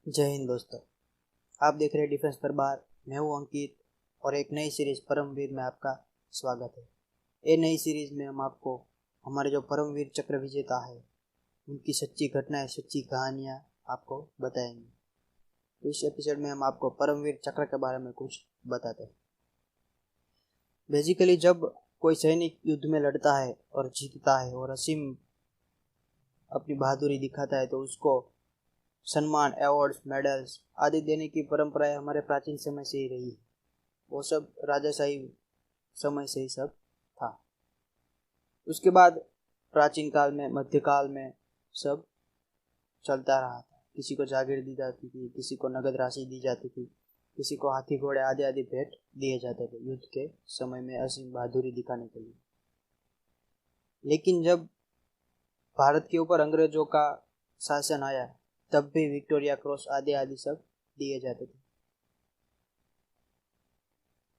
जय हिंद दोस्तों। आप देख रहे हैं डिफेंस दरबार। मैं हूं अंकित और एक नई सीरीज परमवीर में आपका स्वागत है। ये नई सीरीज में हम आपको हमारे जो परमवीर चक्र विजेता है उनकी सच्ची घटनाएं, सच्ची कहानियां आपको बताएंगे। तो इस एपिसोड में हम आपको परमवीर चक्र के बारे में कुछ बताते हैं। बेसिकली जब कोई सैनिक युद्ध में लड़ता है और जीतता है और असीम अपनी बहादुरी दिखाता है तो उसको सम्मान, अवार्ड्स, मेडल्स आदि देने की परंपराएं हमारे प्राचीन समय से ही रही है। वो सब राजाशाही समय से ही सब था। उसके बाद प्राचीन काल में, मध्यकाल में सब चलता रहा था। किसी को जागीर दी जाती थी, किसी को नगद राशि दी जाती थी, किसी को हाथी घोड़े आदि आदि भेंट दिए जाते थे युद्ध के समय में असीम बहादुरी दिखाने के लिए। लेकिन जब भारत के ऊपर अंग्रेजों का शासन आया तब भी विक्टोरिया क्रॉस आदि आदि सब दिए जाते थे।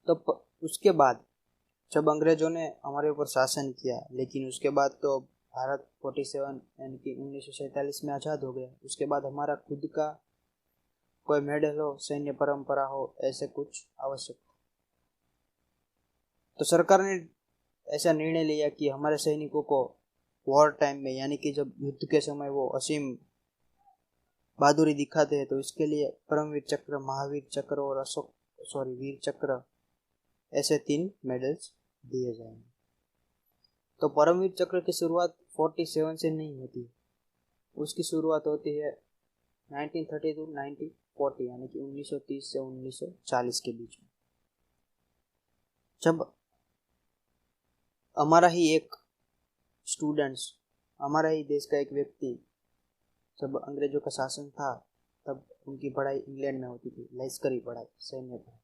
तो उसके बाद जब अंग्रेजों ने हमारे ऊपर शासन किया, लेकिन उसके बाद तो भारत 47 यानी कि 1947 में आज़ाद हो गया। उसके बाद हमारा खुद का कोई मेडल हो, सैन्य परंपरा हो, ऐसे कुछ आवश्यक। तो सरकार ने ऐसा निर्णय लिया कि हमारे सैनिकों को वॉर टाइम में यानी कि जब युद्ध के समय वो असीम बहादुरी दिखाते हैं तो इसके लिए परमवीर चक्र, महावीर चक्र और वीर चक्र ऐसे 3 मेडल्स दिए जाएंगे। तो परमवीर चक्र की शुरुआत 47 से नहीं होती है। उसकी शुरुआत होती है 1930 टू 1940 यानी कि 1930 से 1940 के बीच में। जब हमारा ही एक स्टूडेंट्स, हमारा ही देश का एक व्यक्ति, जब अंग्रेजों का शासन था तब उनकी पढ़ाई इंग्लैंड में होती थी, लश्करी पढ़ाई, सैन्य पढ़ाई।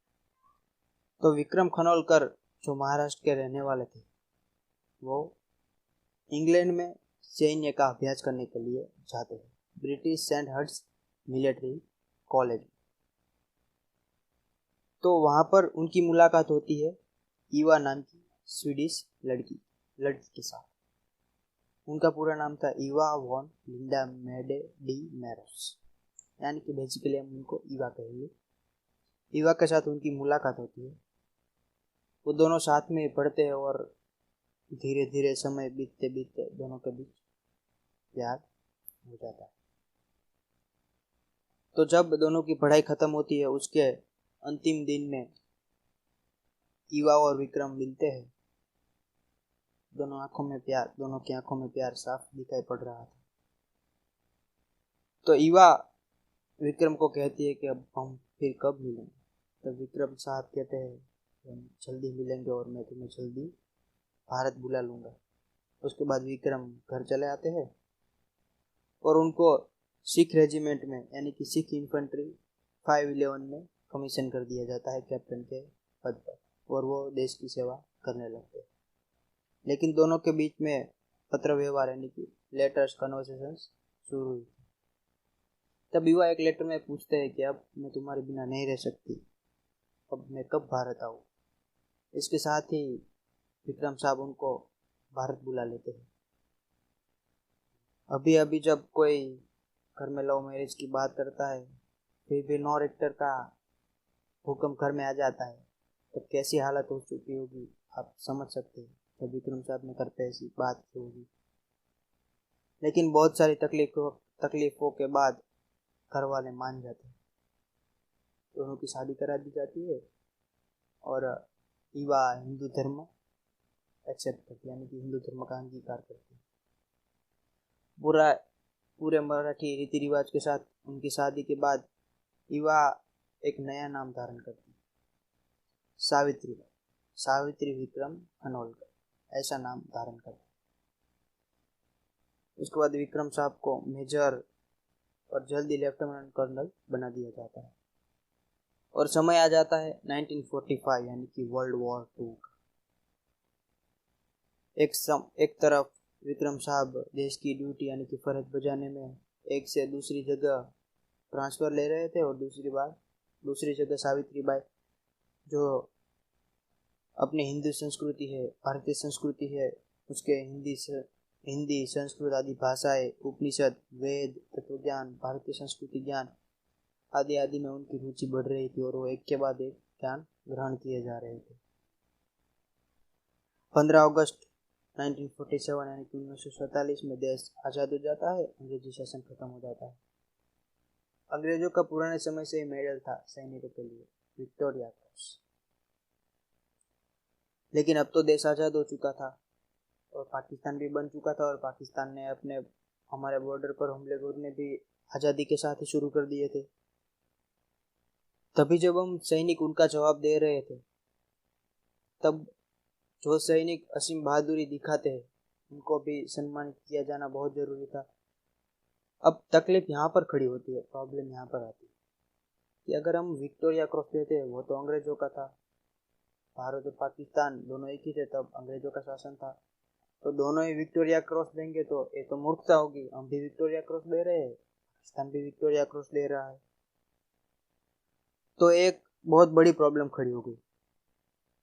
तो विक्रम खनोलकर जो महाराष्ट्र के रहने वाले थे वो इंग्लैंड में सैन्य का अभ्यास करने के लिए जाते हैं, British Sandhurst military college. तो वहां पर उनकी मुलाकात होती है ईवा नाम की स्वीडिश लड़की के साथ। उनका पूरा नाम था ईवा वॉन लिंडा मेडे डी मैरोस, यानी कि बेसिकली हम उनको ईवा कहेंगे। ईवा के साथ उनकी मुलाकात होती है। वो दोनों साथ में पढ़ते हैं और धीरे धीरे समय बीतते बीतते दोनों के बीच प्यार हो जाता है। तो जब दोनों की पढ़ाई खत्म होती है उसके अंतिम दिन में ईवा और विक्रम मिलते हैं। दोनों की आंखों में प्यार साफ दिखाई पड़ रहा था। तो ईवा विक्रम को कहती है कि अब हम फिर कब मिलेंगे। तो विक्रम साहब कहते हैं हम जल्दी मिलेंगे और मैं तुम्हें जल्दी भारत बुला लूंगा। उसके बाद विक्रम घर चले आते हैं और उनको सिख रेजिमेंट में यानी कि सिख इन्फेंट्री 511 में कमीशन कर दिया जाता है कैप्टन के पद पर, और वो देश की सेवा करने लगते हैं। लेकिन दोनों के बीच में पत्र व्यवहार यानी कि लेटर्स, कन्वर्सेशंस शुरू हुई। तब युवा एक लेटर में पूछते हैं कि अब मैं तुम्हारे बिना नहीं रह सकती, अब मैं कब भारत आऊँ। इसके साथ ही विक्रम साहब उनको भारत बुला लेते हैं। अभी अभी जब कोई घर में लव मैरिज की बात करता है फिर भी नौ रेक्टर का भूकंप घर में आ जाता है, तब कैसी हालत हो चुकी होगी आप समझ सकते हैं। जब विक्रम साहब ने घर पे ऐसी बात की होगी। लेकिन बहुत सारी तकलीफों के बाद घर वाले मान जाते हैं। दोनों की शादी करा दी जाती है और ईवा हिंदू धर्म एक्सेप्ट करती है यानी कि हिंदू धर्म का अंगीकार करती है। पूरे मराठी रीति रिवाज के साथ उनकी शादी के बाद ईवा एक नया नाम धारण करती है, सावित्री विक्रम खनोलकर ऐसा नाम धारण करती है। उसके बाद विक्रम साहब को मेजर और जल्दी लेफ्टिनेंट कर्नल बना दिया जाता है और समय आ जाता है 1945 यानी कि वर्ल्ड वॉर 2 का। एक तरफ विक्रम साहब देश की ड्यूटी यानी कि फर्ज बजाने में एक से दूसरी जगह ट्रांसफर ले रहे थे और दूसरी जगह सावित्री बाई जो अपनी हिंदू संस्कृति है, भारतीय संस्कृति है, उसके हिंदी संस्कृत आदि भाषाएं, उपनिषद, वेद, तत्वज्ञान, भारतीय संस्कृति ज्ञान आदि आदि में उनकी रुचि बढ़ रही थी और वो एक के बाद एक ज्ञान ग्रहण किए जा रहे थे। 15 अगस्त 1947 यानी कि 1947 में देश आज़ाद हो जाता है, अंग्रेजी शासन खत्म हो जाता है। अंग्रेजों का पुराने समय से मेडल था सैनिकों के लिए, विक्टोरिया क्रॉस। लेकिन अब तो देश आज़ाद हो चुका था और पाकिस्तान भी बन चुका था और पाकिस्तान ने अपने हमारे बॉर्डर पर हमले करने भी आज़ादी के साथ ही शुरू कर दिए थे। तभी जब हम सैनिक उनका जवाब दे रहे थे, तब जो सैनिक असीम बहादुरी दिखाते हैं उनको भी सम्मानित किया जाना बहुत जरूरी था। अब तकलीफ यहाँ पर खड़ी होती है, प्रॉब्लम यहाँ पर आती है कि अगर हम विक्टोरिया क्रॉस देते हैं, वो तो अंग्रेजों का था, भारत और पाकिस्तान दोनों एक ही थे, तब अंग्रेजों का शासन था, तो दोनों ही विक्टोरिया क्रॉस देंगे तो ये तो मूर्खता होगी। हम भी विक्टोरिया क्रॉस दे रहे हैं, पाकिस्तान भी विक्टोरिया क्रॉस दे रहा है, तो एक बहुत बड़ी प्रॉब्लम खड़ी हो गई।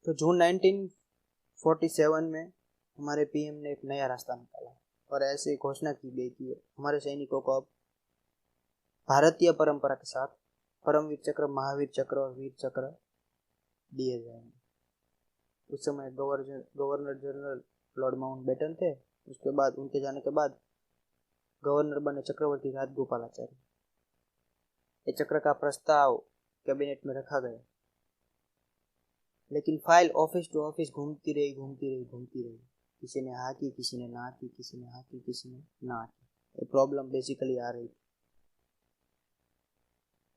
तो जून 1947 में हमारे पीएम ने एक नया रास्ता निकाला और ऐसी घोषणा की गई कि हमारे सैनिकों को अब भारतीय परंपरा के साथ परमवीर चक्र, महावीर चक्र और वीर चक्र दिए जाएंगे। उस समय गवर्नर जनरल लॉर्ड माउंटबेटन थे। उसके बाद उनके जाने के बाद गवर्नर बने चक्रवर्ती राजगोपालाचारी। ये चक्र का प्रस्ताव कैबिनेट में रखा गया, लेकिन फाइल ऑफिस टू ऑफिस घूमती रही। किसी ने हाँ की, किसी ने ना की, किसी ने हाँ की, किसी ने ना की। ये प्रॉब्लम बेसिकली आ रही थी।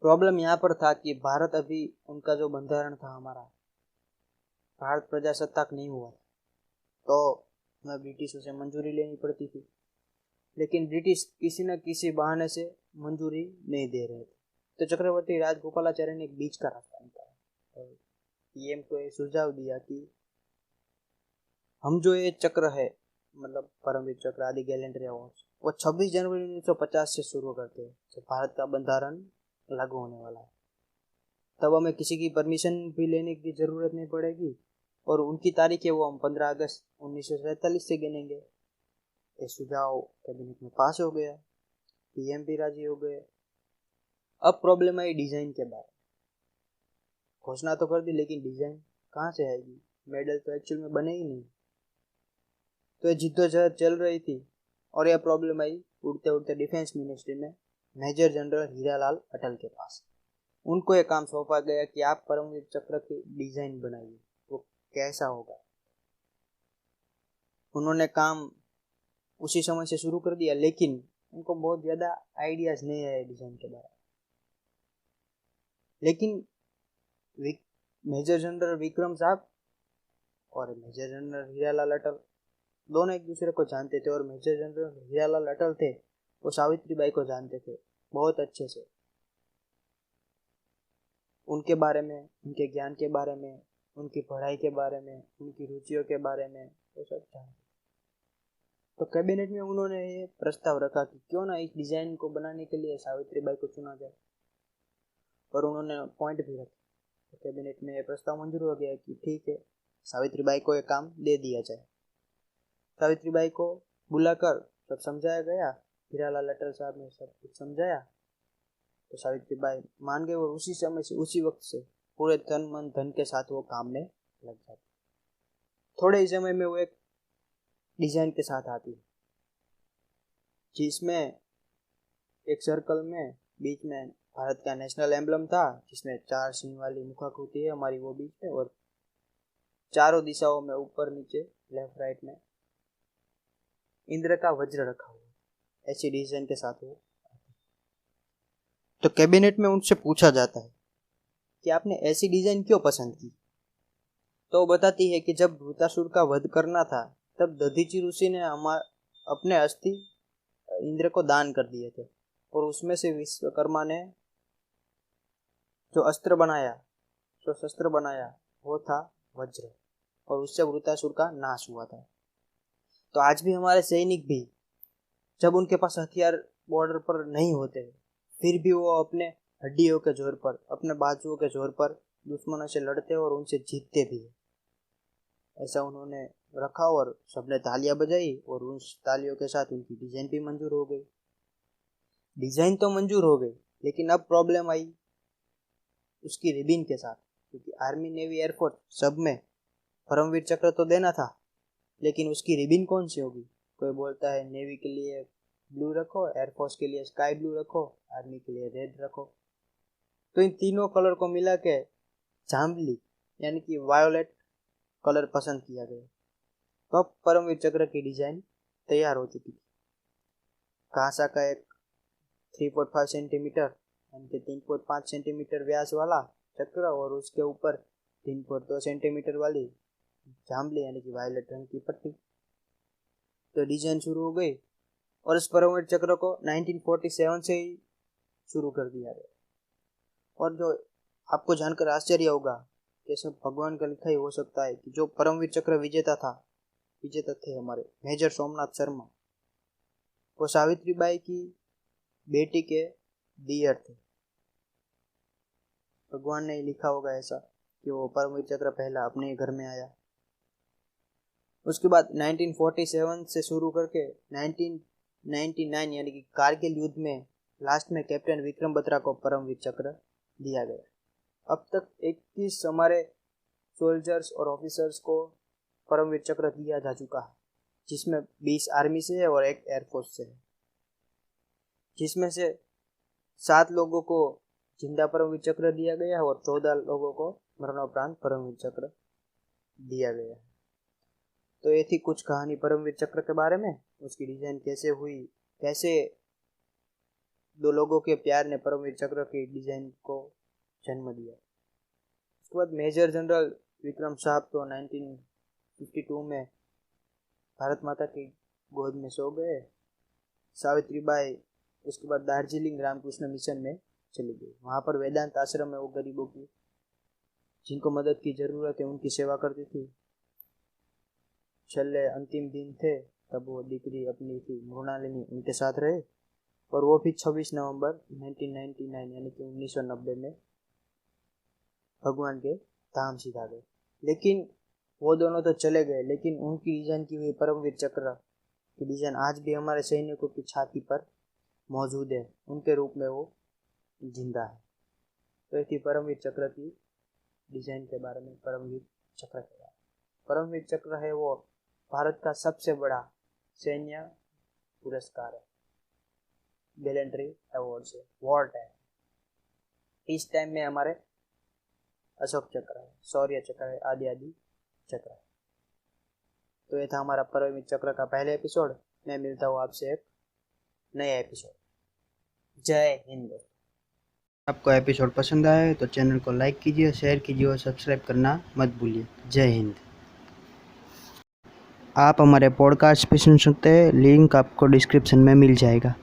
प्रॉब्लम यहाँ पर था कि भारत अभी, उनका जो बंधारण था हमारा, भारत प्रजासत्ताक नहीं हुआ, तो हमें ब्रिटिशों से मंजूरी लेनी पड़ती थी, लेकिन ब्रिटिश किसी न किसी बहाने से मंजूरी नहीं दे रहे थे। तो चक्रवर्ती राजगोपालाचार्य ने एक बीच का रास्ता निकाला और पीएम को ये सुझाव दिया कि हम जो ये चक्र है, मतलब परमवीर चक्र आदि गैलेंट्री अवार्ड्स, वो 26 जनवरी 1950 से शुरू करते हैं, जब भारत का बंधारण लागू होने वाला है। तब हमें किसी की परमिशन भी लेने की जरूरत नहीं पड़ेगी और उनकी तारीख है वो हम 15 अगस्त 1947 से गिनेंगे। ये सुझाव कैबिनेट में पास हो गया, पीएम भी राजी हो गए। अब प्रॉब्लम आई डिजाइन के बारे में। घोषणा तो कर दी, लेकिन डिजाइन कहाँ से आएगी? मेडल तो एक्चुअल में बने ही नहीं। तो ये जिद्दोजहद चल रही थी और यह प्रॉब्लम आई उड़ते उड़ते डिफेंस मिनिस्ट्री में मेजर जनरल हीरालाल अटल के पास। उनको यह काम सौंपा गया कि आप परमवीर चक्र की डिजाइन बनाइए, वो कैसा होगा। उन्होंने काम उसी समय से शुरू कर दिया, लेकिन उनको बहुत ज्यादा आइडियाज नहीं आए डिजाइन के बारे में। लेकिन मेजर जनरल विक्रम साहब और मेजर जनरल हीरालाल अटल दोनों एक दूसरे को जानते थे, और मेजर जनरल हीरालाल अटल थे वो सावित्रीबाई को जानते थे बहुत अच्छे से। उनके बारे में, उनके ज्ञान के बारे में, उनकी पढ़ाई के बारे में, उनकी रुचियों के बारे में वो सब जानते। तो कैबिनेट में उन्होंने ये प्रस्ताव रखा कि क्यों ना इस डिजाइन को बनाने के लिए सावित्रीबाई को चुना जाए, और उन्होंने पॉइंट भी रखे। तो कैबिनेट में ये प्रस्ताव मंजूर हो गया कि ठीक है, सावित्रीबाई को ये काम दे दिया जाए। सावित्रीबाई को बुलाकर सब समझाया गया, हीरालाल अटल साहब ने सब कुछ समझाया, तो सावित्रीबाई मान गए और उसी समय से, उसी वक्त से पूरे तन मन धन के साथ वो काम में लग जाती। थोड़े ही समय में वो एक डिजाइन के साथ आती है, जिसमें एक सर्कल में बीच में भारत का नेशनल एम्बलम था, जिसमें 4 सिंह वाली मुखाकृति है हमारी, वो बीच में, और चारों दिशाओं में ऊपर नीचे लेफ्ट राइट में इंद्र का वज्र रखा हुआ, ऐसी डिजाइन के साथ वो। तो कैबिनेट में उनसे पूछा जाता है कि आपने ऐसी डिजाइन क्यों पसंद की? तो वो बताती है कि जब वृतासुर का वध करना था, तब दधीचि ऋषि ने अपने अस्थि इंद्र को दान कर दिए थे, और उसमें से विश्वकर्मा ने जो अस्त्र बनाया, जो शस्त्र बनाया, वो था वज्र, और उससे वृतासुर का नाश हुआ था। तो आज भी हमारे सैनिक भी, जब उनके पास हथियार बॉर्डर पर नहीं होते, फिर भी वो अपने हड्डियों के जोर पर, अपने बाजुओं के जोर पर दुश्मनों से लड़ते और उनसे जीतते भी है। ऐसा उन्होंने रखा और सबने तालियां बजाई, और उन तालियों के साथ उनकी डिजाइन भी मंजूर हो गई। डिजाइन तो मंजूर हो गई, लेकिन अब प्रॉब्लम आई उसकी रिबिन के साथ, क्योंकि आर्मी नेवी एयरफोर्स सब में परमवीर चक्र तो देना था, लेकिन उसकी रिबिन कौन सी होगी। कोई बोलता है नेवी के लिए ब्लू रखो, एयरफोर्स के लिए स्काई ब्लू रखो, आर्मी के लिए रेड रखो। तो इन तीनों कलर को मिला के जांबली यानी कि वायोलेट कलर पसंद किया गया। तो अब परमवीर चक्र की डिजाइन तैयार हो चुकी थी। कांसा का एक 3.5 सेंटीमीटर यानी कि 3.5 सेंटीमीटर व्यास वाला चक्र और उसके ऊपर 3.2 सेंटीमीटर वाली जांबली यानी कि वायलेट रंग की पट्टी। तो डिजाइन शुरू हो गई और इस परमवीर चक्र को 1947 से ही शुरू कर दिया गया। और जो आपको जानकर आश्चर्य होगा कैसे भगवान का लिखा ही हो सकता है कि जो परमवीर चक्र विजेता थे हमारे मेजर सोमनाथ शर्मा, वो सावित्रीबाई की बेटी के दियर थे। भगवान ने लिखा होगा ऐसा कि वो परमवीर चक्र पहला अपने घर में आया। उसके बाद 1947 से शुरू करके 1999 यानी कि कारगिल युद्ध में लास्ट में कैप्टन विक्रम बत्रा को परमवीर चक्र दिया गया। अब तक 21 हमारे सोल्जर्स और ऑफिसर्स को परमवीर चक्र दिया जा चुका है, जिसमें 20 आर्मी से है और 1 एयरफोर्स से है, जिसमें से 7 लोगों को जिंदा परमवीर चक्र दिया गया है और 14 लोगों को मरणोपरांत परमवीर चक्र दिया गया है। तो ये थी कुछ कहानी परमवीर चक्र के बारे में, उसकी डिजाइन कैसे हुई, कैसे 2 लोगों के प्यार ने परमवीर चक्र की डिजाइन को जन्म दिया। उसके बाद मेजर जनरल विक्रम साहब तो 1952 में भारत माता की गोद में सो गए। सावित्रीबाई उसके बाद दार्जिलिंग रामकृष्ण मिशन में चली गई। वहाँ पर वेदांत आश्रम में वो गरीबों की जिनको मदद की जरूरत है उनकी सेवा करती थी। छले अंतिम दिन थे तब वो दीकरी अपनी थी मृणालिनी उनके साथ रहे और वो भी 26 नवंबर 1999 यानी कि 1990 में भगवान के धाम सीधा गए। लेकिन वो दोनों तो चले गए, लेकिन उनकी डिजाइन की हुई परमवीर चक्र की डिजाइन आज भी हमारे सैनिकों की छाती पर मौजूद है, उनके रूप में वो जिंदा है। तो ये परमवीर चक्र की डिजाइन के बारे में, परमवीर चक्र के बारे में। परमवीर चक्र है वो भारत का सबसे बड़ा सैन्य पुरस्कार है, गैलेंट्री अवार्ड से वॉर टाइम। इस टाइम में हमारे अशोक चक्र है, शौर्य चक्र है, आदि आदि चक्र है। तो ये था हमारा परमवीर चक्र का पहले एपिसोड। मैं मिलता हूँ आपसे एक नया एपिसोड। जय हिंद। आपको एपिसोड पसंद आए तो चैनल को लाइक कीजिए, शेयर कीजिए और सब्सक्राइब करना मत भूलिए। जय हिंद। आप हमारे पॉडकास्ट भी सुन सकते हैं, लिंक आपको डिस्क्रिप्शन में मिल जाएगा।